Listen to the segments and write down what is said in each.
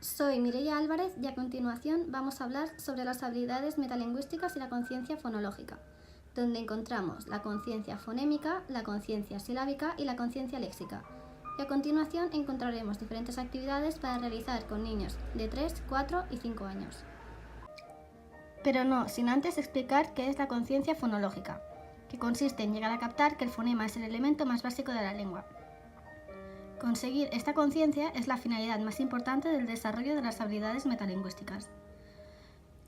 Soy Mireia Álvarez y a continuación vamos a hablar sobre las habilidades metalingüísticas y la conciencia fonológica, donde encontramos la conciencia fonémica, la conciencia silábica y la conciencia léxica. Y a continuación encontraremos diferentes actividades para realizar con niños de 3, 4 y 5 años. Pero no, sin antes explicar qué es la conciencia fonológica, que consiste en llegar a captar que el fonema es el elemento más básico de la lengua. Conseguir esta conciencia es la finalidad más importante del desarrollo de las habilidades metalingüísticas.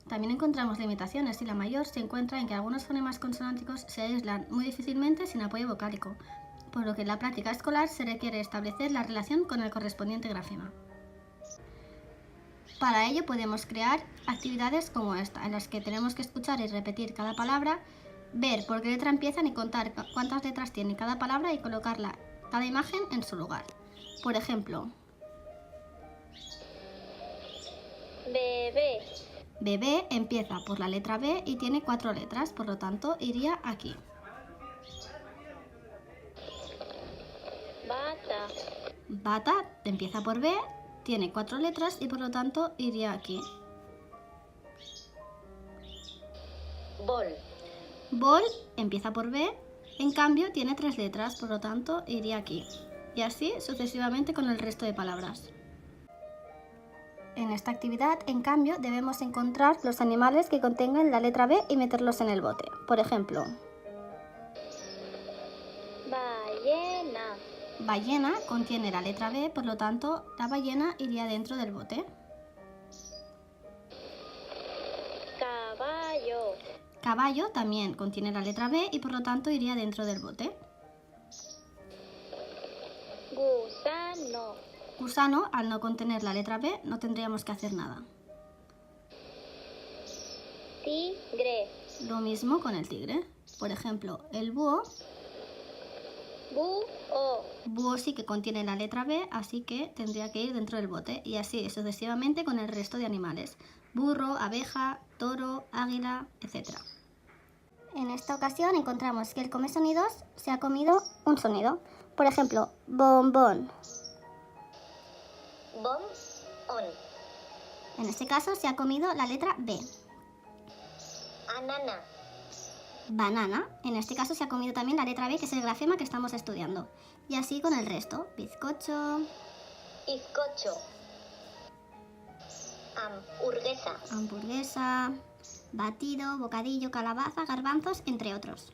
También encontramos limitaciones y la mayor se encuentra en que algunos fonemas consonánticos se aíslan muy difícilmente sin apoyo vocálico, por lo que en la práctica escolar se requiere establecer la relación con el correspondiente grafema. Para ello podemos crear actividades como esta, en las que tenemos que escuchar y repetir cada palabra, ver por qué letra empiezan y contar cuántas letras tiene cada palabra y colocarla cada imagen en su lugar. Por ejemplo, bebé, bebé empieza por la letra B y tiene 4 letras, por lo tanto iría aquí. bata, Bata empieza por B, tiene 4 letras y por lo tanto iría aquí. bol, Bol empieza por B, en cambio tiene 3 letras, por lo tanto iría aquí. Y así sucesivamente con el resto de palabras. En esta actividad, en cambio, debemos encontrar los animales que contengan la letra B y meterlos en el bote. Por ejemplo, ballena, ballena contiene la letra B, por lo tanto, la ballena iría dentro del bote. caballo, Caballo también contiene la letra B y por lo tanto iría dentro del bote. gusano, Gusano, al no contener la letra B, no tendríamos que hacer nada. tigre, Lo mismo con el tigre. Por ejemplo, el búho. búho, Búho sí que contiene la letra B, así que tendría que ir dentro del bote. Y así sucesivamente con el resto de animales. Burro, abeja, toro, águila, etc. En esta ocasión encontramos que el come sonidos se ha comido un sonido. Por ejemplo, bombón. on, En este caso se ha comido la letra B. anana, Banana. En este caso se ha comido también la letra B, que es el grafema que estamos estudiando. Y así con el resto. Bizcocho, bizcocho, hamburguesa, hamburguesa, batido, bocadillo, calabaza, garbanzos, entre otros.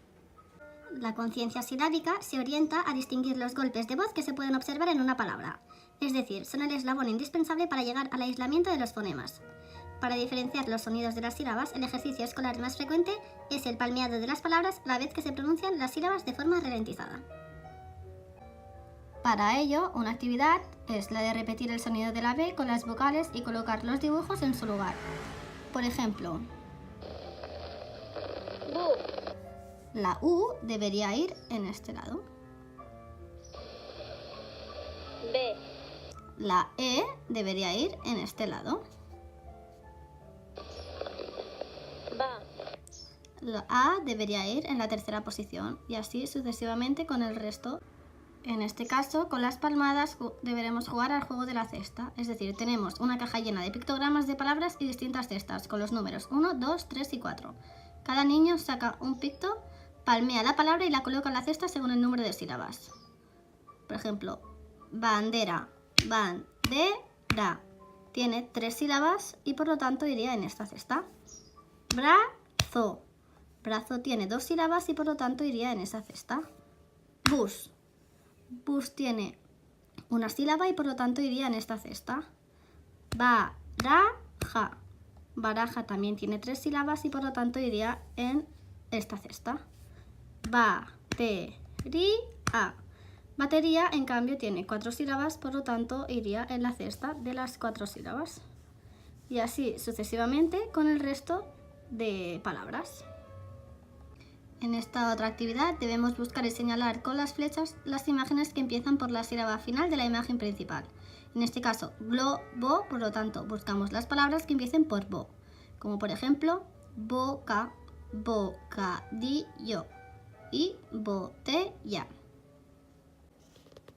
La conciencia silábica se orienta a distinguir los golpes de voz que se pueden observar en una palabra. Es decir, son el eslabón indispensable para llegar al aislamiento de los fonemas. Para diferenciar los sonidos de las sílabas, el ejercicio escolar más frecuente es el palmeado de las palabras a la vez que se pronuncian las sílabas de forma ralentizada. Para ello, una actividad es la de repetir el sonido de la B con las vocales y colocar los dibujos en su lugar. Por ejemplo, bu, la U debería ir en este lado. b, La E debería ir en este lado. ba, La A debería ir en la tercera posición y así sucesivamente con el resto. En este caso, con las palmadas deberemos jugar al juego de la cesta. Es decir, tenemos una caja llena de pictogramas de palabras y distintas cestas con los números 1, 2, 3 y 4. Cada niño saca un picto, palmea la palabra y la coloca en la cesta según el número de sílabas. Por ejemplo, bandera, bandera. Tiene 3 sílabas y por lo tanto iría en esta cesta. Brazo. Brazo tiene 2 sílabas y por lo tanto iría en esa cesta. Bus. Bus tiene una sílaba y por lo tanto iría en esta cesta. Baraja. Baraja también tiene 3 sílabas y por lo tanto iría en esta cesta. Batería. Batería, en cambio, tiene 4 sílabas, por lo tanto iría en la cesta de las 4 sílabas. Y así sucesivamente con el resto de palabras. En esta otra actividad debemos buscar y señalar con las flechas las imágenes que empiezan por la sílaba final de la imagen principal. En este caso, globo, por lo tanto, buscamos las palabras que empiecen por bo, como por ejemplo, boca, bocadillo y botella.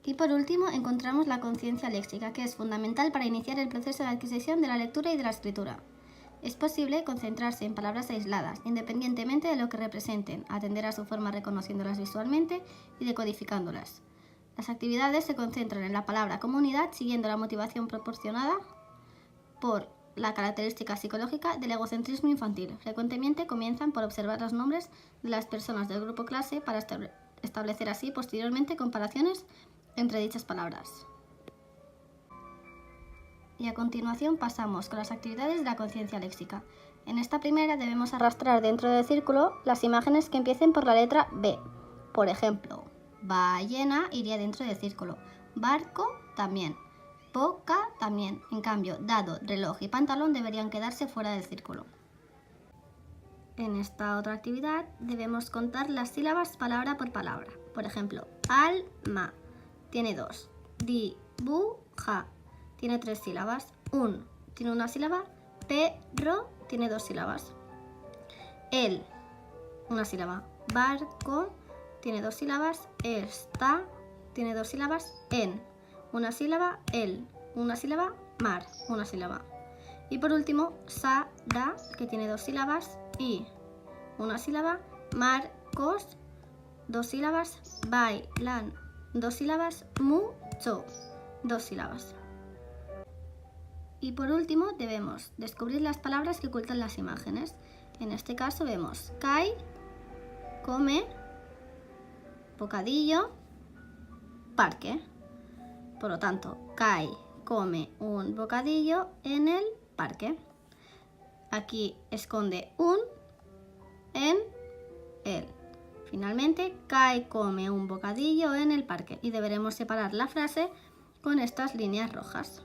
Y por último encontramos la conciencia léxica, que es fundamental para iniciar el proceso de adquisición de la lectura y de la escritura. Es posible concentrarse en palabras aisladas, independientemente de lo que representen, atender a su forma reconociéndolas visualmente y decodificándolas. Las actividades se concentran en la palabra como unidad, siguiendo la motivación proporcionada por la característica psicológica del egocentrismo infantil. Frecuentemente comienzan por observar los nombres de las personas del grupo clase para establecer así posteriormente comparaciones entre dichas palabras. Y a continuación pasamos con las actividades de la conciencia léxica. En esta primera debemos arrastrar dentro del círculo las imágenes que empiecen por la letra B. Por ejemplo, ballena iría dentro del círculo, barco también, boca también. En cambio, dado, reloj y pantalón deberían quedarse fuera del círculo. En esta otra actividad debemos contar las sílabas palabra por palabra. Por ejemplo, alma tiene 2, dibuja tiene 3 sílabas, un tiene una sílaba, perro tiene 2 sílabas, el una sílaba, barco tiene 2 sílabas, está tiene 2 sílabas, en una sílaba, el una sílaba, mar una sílaba. Y por último, Sara, que tiene 2 sílabas, y una sílaba, Marcos 2 sílabas, bailan 2 sílabas, mucho 2 sílabas. Y por último debemos descubrir las palabras que ocultan las imágenes. En este caso vemos Kai, come, bocadillo, parque. Por lo tanto, Kai come un bocadillo en el parque. Aquí esconde un en el. Finalmente, Kai come un bocadillo en el parque y deberemos separar la frase con estas líneas rojas.